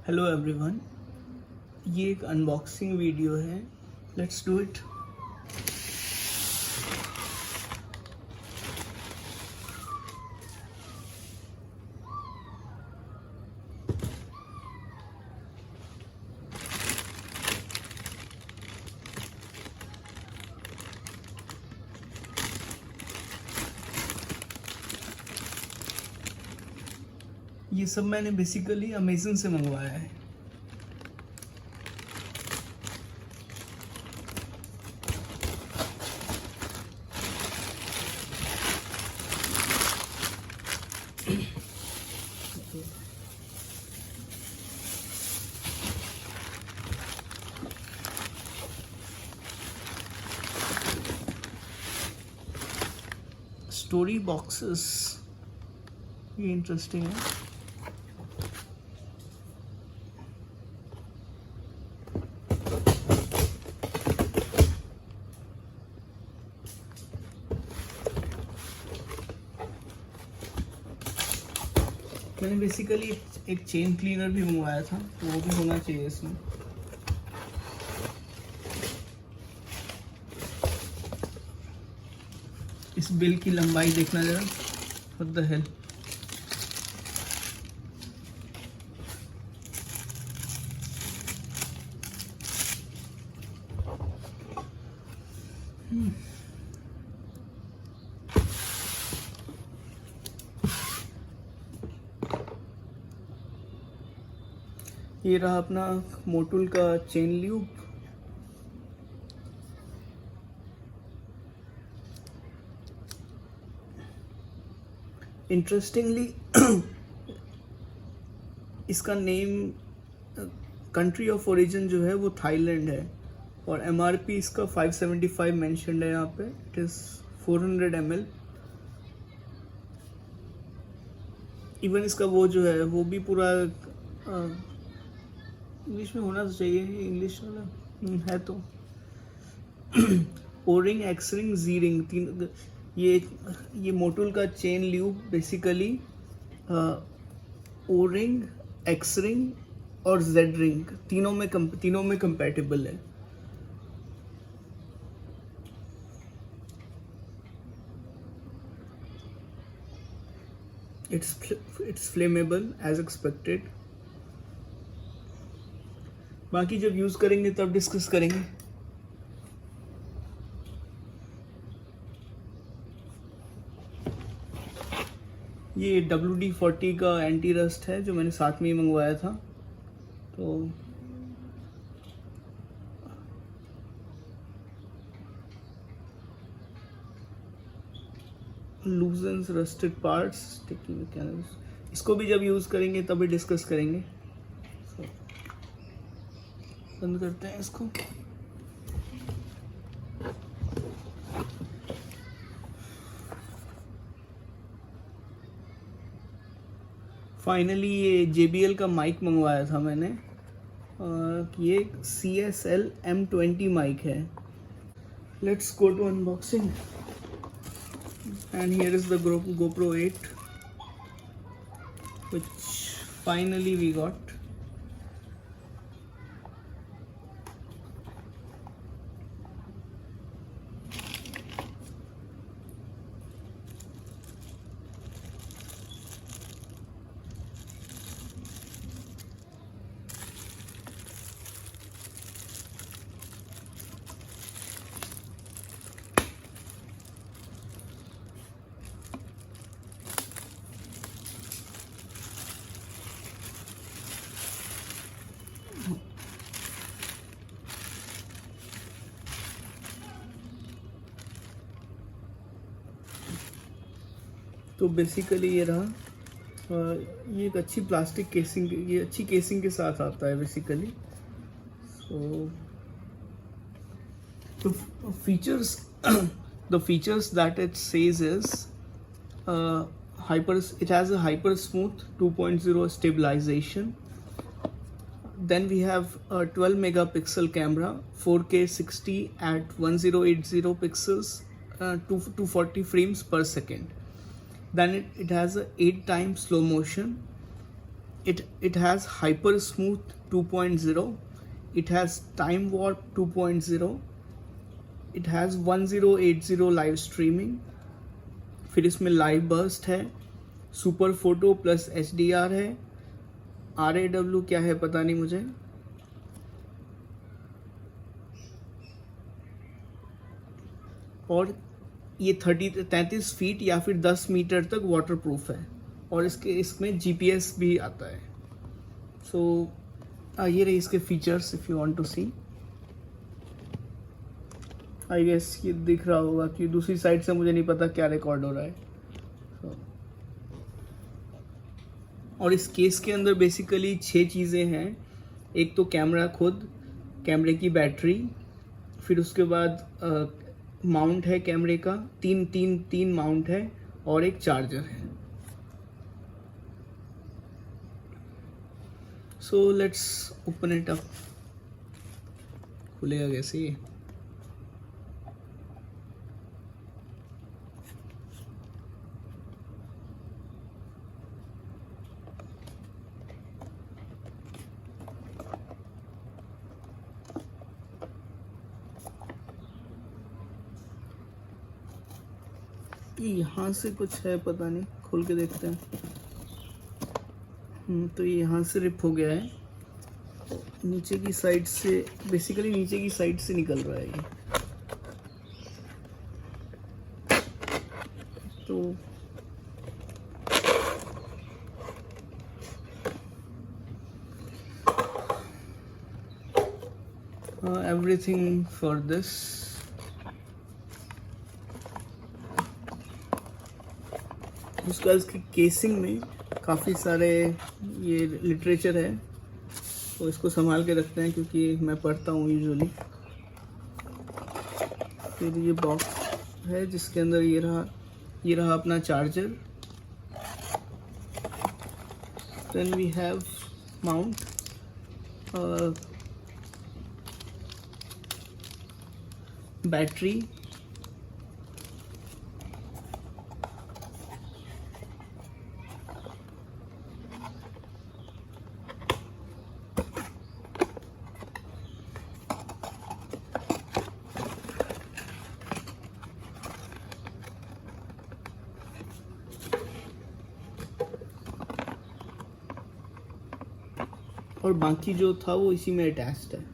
Hello everyone, ये एक unboxing video है। Let's do it. ये सब मैंने बेसिकली अमेज़न से मंगवाया है। स्टोरी बॉक्सेस, ये इंटरेस्टिंग है। मैंने बेसिकली एक चेन क्लीनर भी मंगवाया था, तो वो भी होना चाहिए इसमें। इस बिल की लंबाई देखना जरा, व्हाट द हेल। ये रहा अपना मोटूल का चेन ल्यूब। इंटरेस्टिंगली इसका नेम, कंट्री ऑफ ओरिजिन जो है वो थाईलैंड है, और एमआरपी इसका 575 मेंशन्ड है यहाँ पे। It is 400 ml। इवन इसका वो जो है वो भी पूरा इंग्लिश में होना तो चाहिए, इंग्लिश वाला है तो। O ring, X ring, G ring, तीन। ये मोटूल का chain lube basically O ring, X ring और जेड रिंग तीनों में कंपैटिबल है। It's flammable as expected. बाकी जब यूज़ करेंगे तब डिस्कस करेंगे। ये WD-40 का एंटी रस्ट है जो मैंने साथ में ही मंगवाया था। तो loosens rusted parts, sticky mechanism. इसको भी जब यूज़ करेंगे तभी डिस्कस करेंगे। बंद करते हैं इसको। फाइनली ये JBL का माइक मंगवाया था मैंने, ये CSL M20 माइक है। Let's go to unboxing. And here is the GoPro 8 which finally we got. तो बेसिकली ये रहा, ये एक अच्छी प्लास्टिक केसिंग, ये अच्छी केसिंग के साथ आता है basically. So features the features that it says is it has a hyper smooth 2.0 stabilization. Then we have a 12 megapixel camera, 4K 60 at 1080 pixels, 240 frames per second. Then it has a 8 times slow motion, it has hyper smooth 2.0, it has time warp 2.0, it has 1080 live streaming, फिर इसमें live burst है, super photo plus HDR है, RAW क्या है पता नहीं मुझे, और ये 33 फीट या फिर 10 मीटर तक वाटर प्रूफ है, और इसमें GPS भी आता है। सो ये रही इसके features, if you want to see. I guess ये दिख रहा होगा कि दूसरी साइड से मुझे नहीं पता क्या रिकॉर्ड हो रहा है। और इस केस के अंदर बेसिकली 6 चीज़ें हैं। एक तो कैमरा खुद, कैमरे की बैटरी, फिर उसके बाद माउंट है कैमरे का, तीन माउंट है, और एक चार्जर है। So let's open it up. खुलेगा कैसे ये? यहाँ से कुछ है पता नहीं, खोल के देखते हैं। तो ये यहाँ से रिप हो गया है, नीचे की साइड से, बेसिकली नीचे की साइड से निकल रहा है ये। तो everything for this. उसका इसकी केसिंग में काफ़ी सारे ये लिटरेचर है, तो इसको संभाल के रखते हैं क्योंकि मैं पढ़ता हूँ यूजुअली। फिर ये बॉक्स है जिसके अंदर ये रहा अपना charger. Then we have mount, battery, और बाकी जो था वो इसी में अटैच्ड है।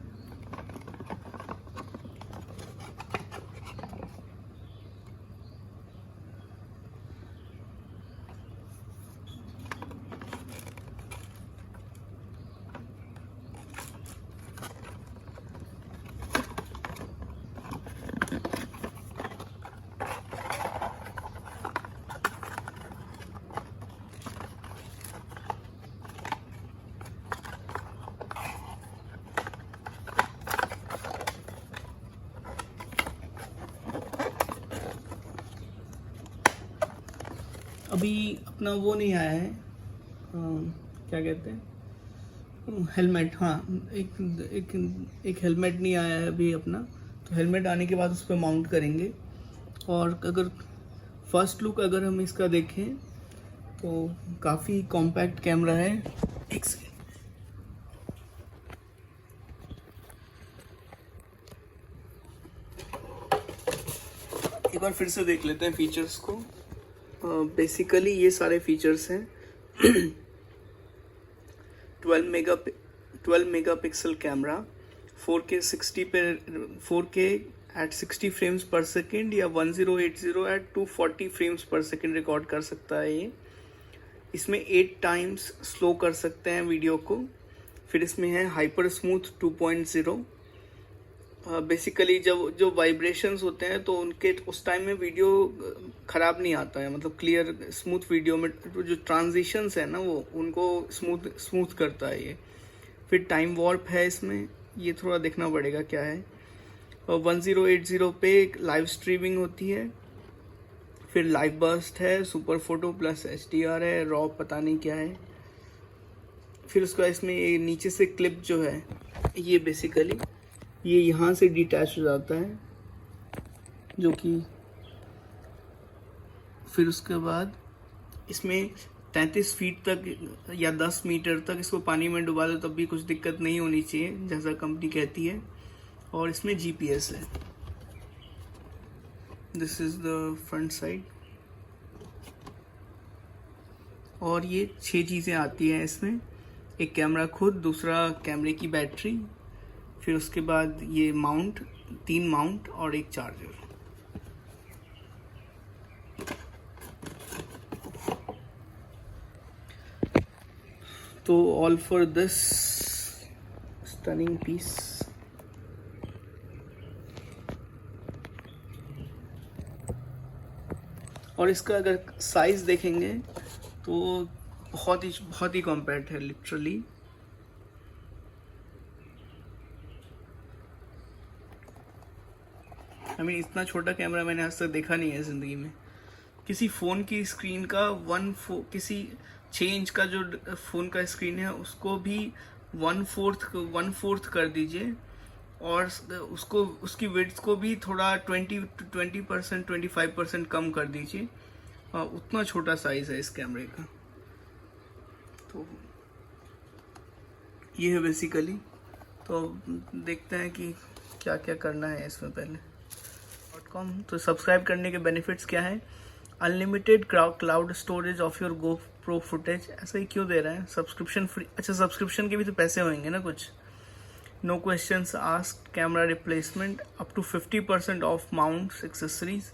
अभी अपना वो नहीं आया है, क्या कहते हैं, हेलमेट। हाँ, एक हेलमेट नहीं आया है अभी अपना, तो हेलमेट आने के बाद उस पर माउंट करेंगे। और अगर फर्स्ट लुक अगर हम इसका देखें तो काफ़ी कॉम्पैक्ट कैमरा है। एक बार फिर से देख लेते हैं फीचर्स को। बेसिकली ये सारे फीचर्स हैं। 12 मेगापिक्सल कैमरा, 4K 60 पे 4K एट 60 फ्रेम्स पर सेकेंड या 1080 एट 240 फ्रेम्स पर सेकेंड रिकॉर्ड कर सकता है ये। इसमें 8 टाइम्स स्लो कर सकते हैं वीडियो को। फिर इसमें है हाइपर स्मूथ 2.0। बेसिकली जब जो वाइब्रेशंस होते हैं तो उनके उस टाइम में वीडियो ख़राब नहीं आता है, मतलब क्लियर स्मूथ वीडियो में जो ट्रांजिशंस है ना वो उनको स्मूथ करता है ये। फिर टाइम वॉर्प है इसमें, ये थोड़ा देखना पड़ेगा क्या है। और 1080 पे लाइव स्ट्रीमिंग होती है। फिर लाइव बर्स्ट है, सुपर फोटो प्लस HDR है, रॉ पता नहीं क्या है। फिर उसका इसमें ये नीचे से क्लिप जो है ये बेसिकली ये यहाँ से डिटैच हो जाता है, जो कि फिर उसके बाद इसमें 33 फीट तक या 10 मीटर तक इसको पानी में डुबा दो तब भी कुछ दिक्कत नहीं होनी चाहिए, जैसा कंपनी कहती है। और इसमें GPS है। This is the front side. और ये 6 चीज़ें आती हैं इसमें। एक कैमरा खुद, दूसरा कैमरे की बैटरी, फिर उसके बाद ये माउंट, 3 माउंट और एक चार्जर। तो all for this stunning piece. और इसका अगर साइज देखेंगे तो बहुत ही कॉम्पैक्ट है लिटरली। इतना छोटा कैमरा मैंने आज तक देखा नहीं है ज़िंदगी में। किसी फ़ोन की स्क्रीन का किसी 6 इंच का जो फ़ोन का स्क्रीन है उसको भी 1/4 कर दीजिए, और उसकी विड्थ को भी थोड़ा 20% 25% कम कर दीजिए। उतना छोटा साइज़ है इस कैमरे का। तो ये है बेसिकली। तो देखते हैं कि क्या क्या करना है इसमें। पहले .com। तो सब्सक्राइब करने के बेनिफिट्स क्या हैं? Unlimited cloud storage of your GoPro footage. ऐसा ही क्यों दे रहे हैं? Subscription free. अच्छा, सब्सक्रिप्शन के भी तो पैसे होंगे ना कुछ। No questions asked camera replacement, up to 50% off mounts accessories,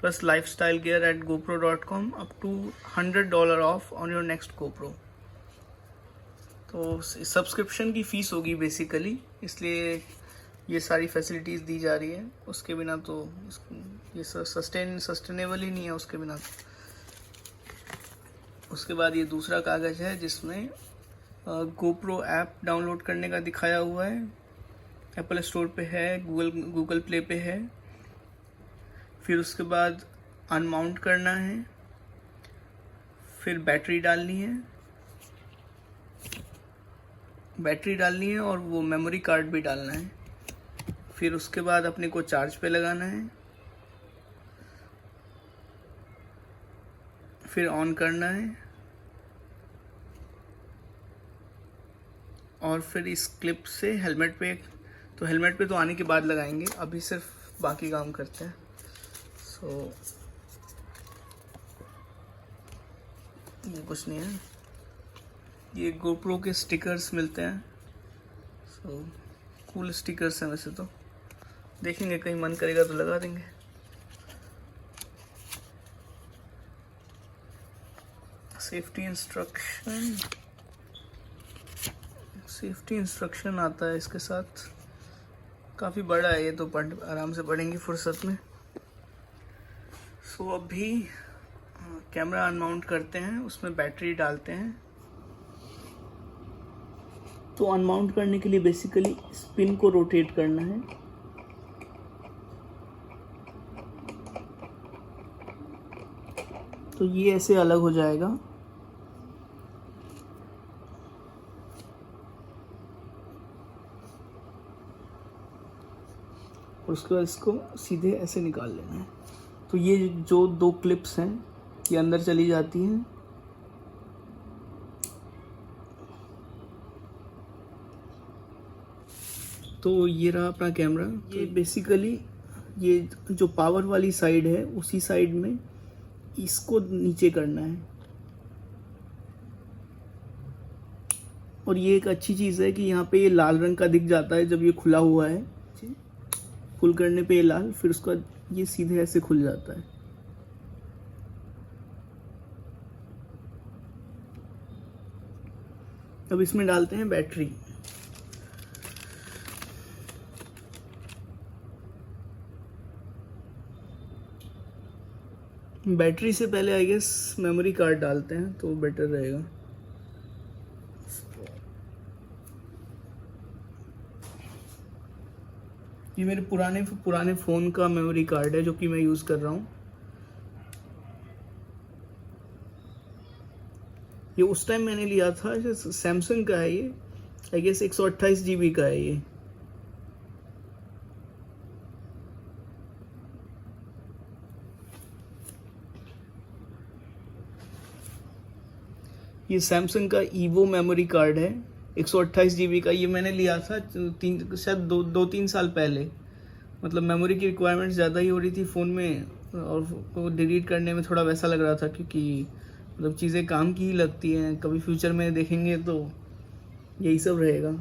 plus lifestyle gear at GoPro.com, up to $100 off on your next GoPro। तो सब्सक्रिप्शन की फ़ीस होगी बेसिकली, इसलिए ये सारी फैसिलिटीज़ दी जा रही है। उसके बिना तो ये सस्टेनेबल ही नहीं है उसके बिना। उसके बाद ये दूसरा कागज़ है जिसमें GoPro ऐप डाउनलोड करने का दिखाया हुआ है। एप्पल स्टोर पे है, गूगल प्ले पे है। फिर उसके बाद अनमाउंट करना है, फिर बैटरी डालनी है और वो मेमोरी कार्ड भी डालना है। फिर उसके बाद अपने को चार्ज पे लगाना है, फिर ऑन करना है, और फिर इस क्लिप से हेलमेट पे तो आने के बाद लगाएंगे, अभी सिर्फ बाकी काम करते हैं। ये कुछ नहीं है, ये GoPro के स्टिकर्स मिलते हैं। कूल स्टिकर्स हैं वैसे तो, देखेंगे कहीं मन करेगा तो लगा देंगे। सेफ्टी इंस्ट्रक्शन आता है इसके साथ। काफ़ी बड़ा है ये तो, आराम से पढ़ेंगे फुर्सत में। अभी कैमरा अनमाउंट करते हैं, उसमें बैटरी डालते हैं। तो अनमाउंट करने के लिए बेसिकली स्पिन को रोटेट करना है। तो ये ऐसे अलग हो जाएगा। और उसके बाद इसको सीधे ऐसे निकाल लेना है। तो ये जो 2 क्लिप्स हैं ये अंदर चली जाती हैं। तो ये रहा अपना कैमरा। ये बेसिकली ये जो पावर वाली साइड है उसी साइड में इसको नीचे करना है। और ये एक अच्छी चीज़ है कि यहाँ पे ये लाल रंग का दिख जाता है जब ये खुला हुआ है। फुल करने पे ये लाल, फिर उसके बाद ये सीधे ऐसे खुल जाता है। अब इसमें डालते हैं बैटरी। बैटरी से पहले आई गेस मेमोरी कार्ड डालते हैं तो बेटर रहेगा। ये मेरे पुराने फ़ोन का मेमोरी कार्ड है जो कि मैं यूज़ कर रहा हूँ। ये उस टाइम मैंने लिया था, सैमसंग का है ये, आई गेस 128 GB का है ये। ये सैमसंग का ईवो मेमोरी कार्ड है 128 GB का। ये मैंने लिया था शायद दो तीन साल पहले। मतलब मेमोरी की रिक्वायरमेंट्स ज़्यादा ही हो रही थी फ़ोन में, और वो डिलीट करने में थोड़ा वैसा लग रहा था, क्योंकि मतलब चीज़ें काम की ही लगती हैं, कभी फ्यूचर में देखेंगे तो यही सब रहेगा।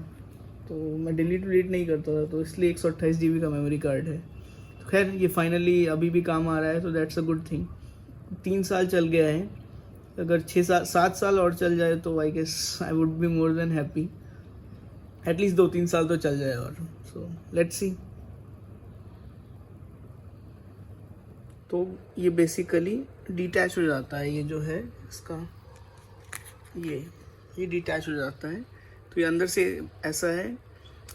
तो मैं डिलीट नहीं करता था, तो इसलिए 128 GB का मेमोरी कार्ड है। तो खैर ये फाइनली अभी भी काम आ रहा है, तो दैट्स अ गुड थिंग। 3 साल चल गया है, अगर 7 साल और चल जाए तो I guess I would be more than happy. At least 2-3 साल तो चल जाए और। So let's see. तो ये बेसिकली डिटैच हो जाता है, ये जो है इसका ये डिटैच हो जाता है। तो ये अंदर से ऐसा है,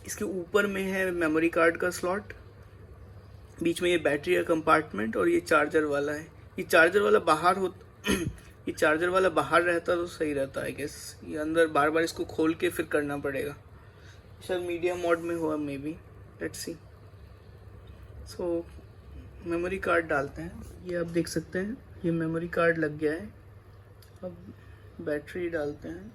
इसके ऊपर में है मेमोरी कार्ड का स्लॉट, बीच में ये बैटरी का कंपार्टमेंट, और ये चार्जर वाला है। ये चार्जर वाला बाहर हो ये चार्जर वाला बाहर रहता तो सही रहता है गेस। ये अंदर बार बार इसको खोल के फिर करना पड़ेगा। शायद मीडियम मोड में हुआ may be, let's see. So memory card डालते हैं। ये आप देख सकते हैं ये मेमोरी कार्ड लग गया है। अब बैटरी डालते हैं।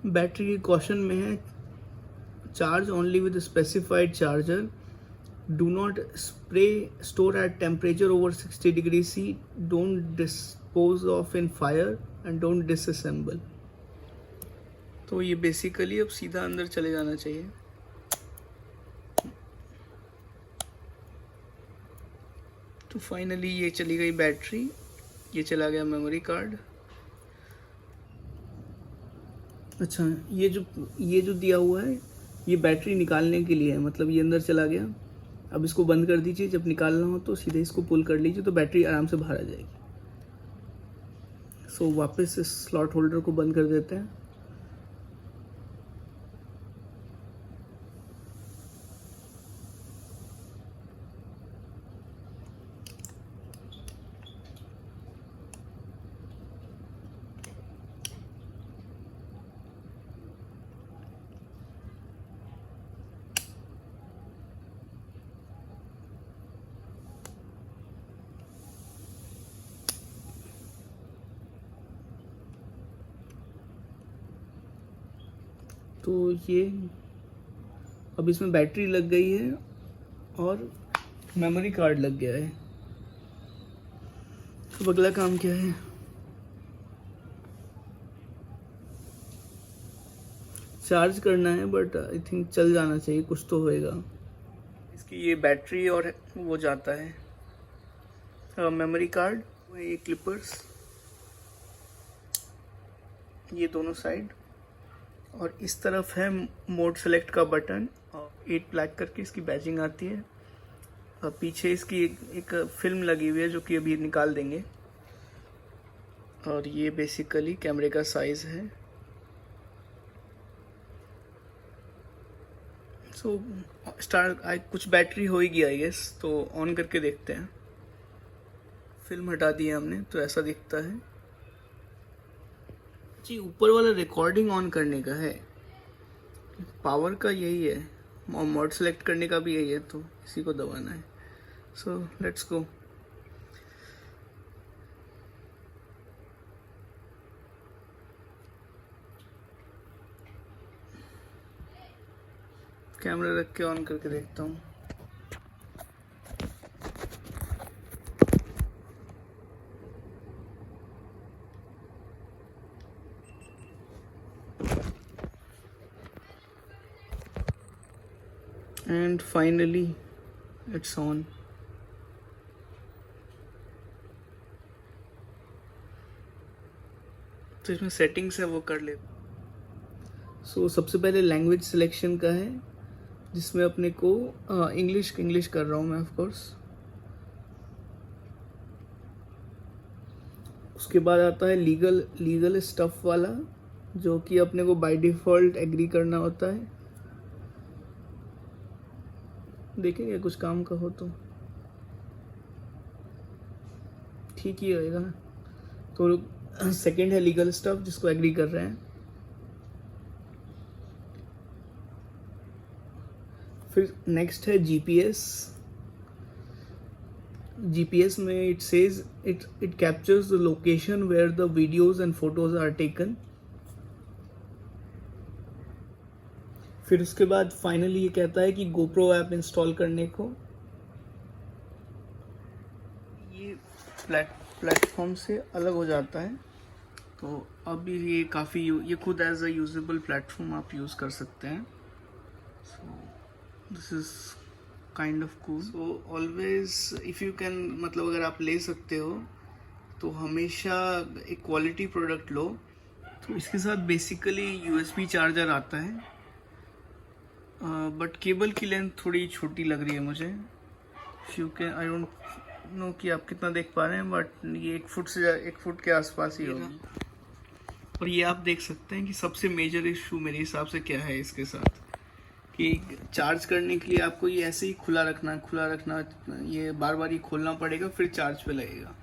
बैटरी की कॉशन में है, charge only with specified charger, do not store at temperature over 60 degree C, don't dispose of in fire and don't disassemble. तो ये बेसिकली अब सीधा अंदर चले जाना चाहिए। तो फाइनली ये चली गई बैटरी, ये चला गया मेमोरी कार्ड। अच्छा, ये जो दिया हुआ है ये बैटरी निकालने के लिए है, मतलब ये अंदर चला गया। अब इसको बंद कर दीजिए, जब निकालना हो तो सीधे इसको पुल कर लीजिए, तो बैटरी आराम से बाहर आ जाएगी। सो वापस इस स्लॉट होल्डर को बंद कर देते हैं। तो ये अब इसमें बैटरी लग गई है और मेमोरी कार्ड लग गया है। तो अगला काम क्या है? चार्ज करना है, बट आई थिंक चल जाना चाहिए, कुछ तो होएगा। इसकी ये बैटरी और वो जाता है मेमोरी कार्ड, ये क्लिपर्स, ये दोनों साइड, और इस तरफ है मोड सेलेक्ट का बटन, और 8 ब्लैक करके इसकी बैजिंग आती है। और पीछे इसकी एक फिल्म लगी हुई है जो कि अभी निकाल देंगे। और ये बेसिकली कैमरे का साइज है। सो कुछ बैटरी होगी आई गेस, तो ऑन करके देखते हैं। फिल्म हटा दी है हमने, तो ऐसा दिखता है जी। ऊपर वाला रिकॉर्डिंग ऑन करने का है, पावर का यही है, और मोड सेलेक्ट करने का भी यही है, तो इसी को दबाना है। So let's go. कैमरा रख के ऑन करके देखता हूँ। And finally it's on. तो इसमें सेटिंग्स है वो कर ले। सो सबसे पहले लैंग्वेज सिलेक्शन का है, जिसमें अपने को इंग्लिश कर रहा हूँ मैं ऑफ कोर्स। उसके बाद आता है लीगल स्टफ वाला, जो कि अपने को बाय डिफ़ॉल्ट एग्री करना होता है। देखेंगे कुछ काम का हो तो। ठीक ही होएगा। तो सेकंड है लीगल स्टफ जिसको एग्री कर रहे हैं। फिर नेक्स्ट है जीपीएस। जीपीएस में it says it captures the location where the videos and photos are taken. फिर उसके बाद फाइनली ये कहता है कि गोप्रो ऐप इंस्टॉल करने को। ये प्लेटफॉर्म से अलग हो जाता है, तो अब ये काफ़ी ये खुद एज अ यूजेबल प्लेटफॉर्म आप यूज़ कर सकते हैं। So this is kind of cool. So always if you can, मतलब अगर आप ले सकते हो तो हमेशा एक क्वालिटी प्रोडक्ट लो। तो इसके साथ बेसिकली यूएसबी चार्जर आता है, बट केबल की लेंथ थोड़ी छोटी लग रही है मुझे। You can, I don't know कि आप कितना देख पा रहे हैं, बट ये 1 फुट के आसपास ही होगी। और ये आप देख सकते हैं कि सबसे मेजर इशू मेरे हिसाब से क्या है इसके साथ, कि चार्ज करने के लिए आपको ये ऐसे ही खुला रखना, ये बार बार ये खोलना पड़ेगा, फिर चार्ज पे लगेगा।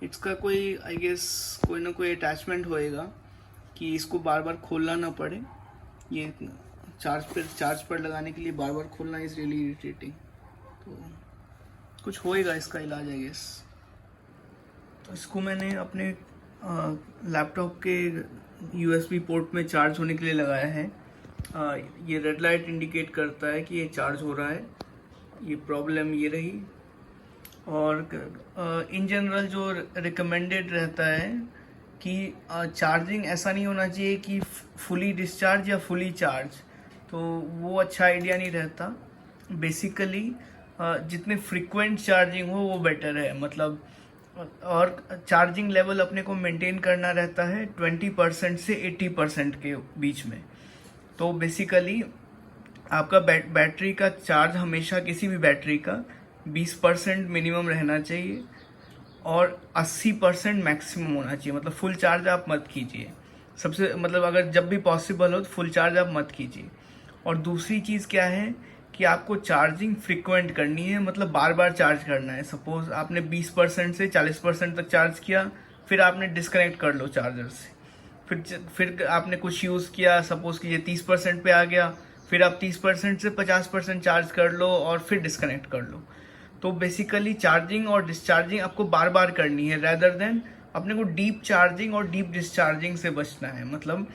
इसका कोई आई गेस कोई ना कोई अटैचमेंट होएगा कि इसको बार बार खोलना ना पड़े। ये चार्ज पर लगाने के लिए बार बार खोलना इज़ रियली इरिटेटिंग। तो कुछ होएगा इसका इलाज आई गेस। तो इसको मैंने अपने लैपटॉप के यूएसबी पोर्ट में चार्ज होने के लिए लगाया है। ये रेड लाइट इंडिकेट करता है कि ये चार्ज हो रहा है। ये प्रॉब्लम ये रही। और इन जनरल जो रिकमेंडेड रहता है कि चार्जिंग ऐसा नहीं होना चाहिए कि फुली डिस्चार्ज या फुली चार्ज, तो वो अच्छा आइडिया नहीं रहता। बेसिकली जितने फ्रीक्वेंट चार्जिंग हो वो बेटर है, मतलब। और चार्जिंग लेवल अपने को मेंटेन करना रहता है 20% से 80% के बीच में। तो बेसिकली आपका बैटरी का चार्ज हमेशा, किसी भी बैटरी का 20% मिनिमम रहना चाहिए और 80% मैक्सिमम होना चाहिए। मतलब फुल चार्ज आप मत कीजिए, सबसे मतलब अगर जब भी पॉसिबल हो तो फुल चार्ज आप मत कीजिए। और दूसरी चीज़ क्या है कि आपको चार्जिंग फ्रिक्वेंट करनी है, मतलब बार बार चार्ज करना है। सपोज आपने 20% से 40% तक चार्ज किया, फिर आपने डिस्कनेक्ट कर लो चार्जर से। फिर आपने कुछ यूज़ किया, सपोज कि ये 30% पे आ गया, फिर आप 30% से 50% चार्ज कर लो और फिर डिस्कनेक्ट कर लो। तो बेसिकली चार्जिंग और डिस्चार्जिंग आपको बार बार करनी है, रेदर देन अपने को डीप चार्जिंग और डीप डिस्चार्जिंग से बचना है। मतलब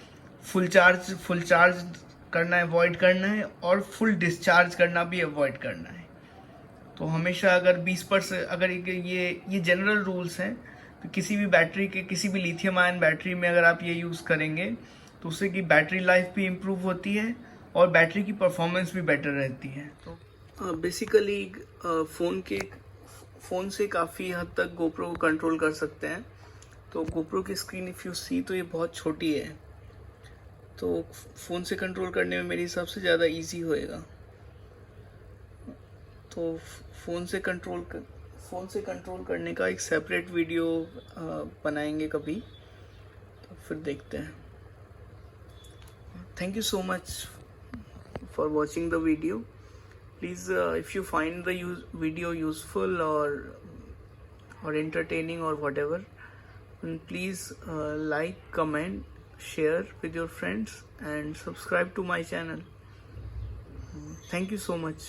फुल चार्ज करना अवॉइड करना है और फुल डिस्चार्ज करना भी अवॉइड करना है। तो हमेशा अगर 20%, अगर ये जनरल रूल्स हैं, तो किसी भी बैटरी के, किसी भी लिथियम आयन बैटरी में अगर आप ये यूज़ करेंगे तो उससे कि बैटरी लाइफ भी इम्प्रूव होती है और बैटरी की परफॉर्मेंस भी बेटर रहती है। तो बेसिकली फ़ोन से काफ़ी हद तक गोप्रो को कंट्रोल कर सकते हैं। तो गोप्रो की स्क्रीन इफ़ यू सी तो ये बहुत छोटी है, तो फ़ोन से कंट्रोल करने में मेरे हिसाब से ज़्यादा इजी होएगा। तो फ़ोन से कंट्रोल करने का एक सेपरेट वीडियो बनाएंगे कभी, तो फिर देखते हैं। Thank you so much for watching the video. Please if you find the video useful और entertaining or whatever, please like, comment, share with your friends and subscribe to my channel. Thank you so much.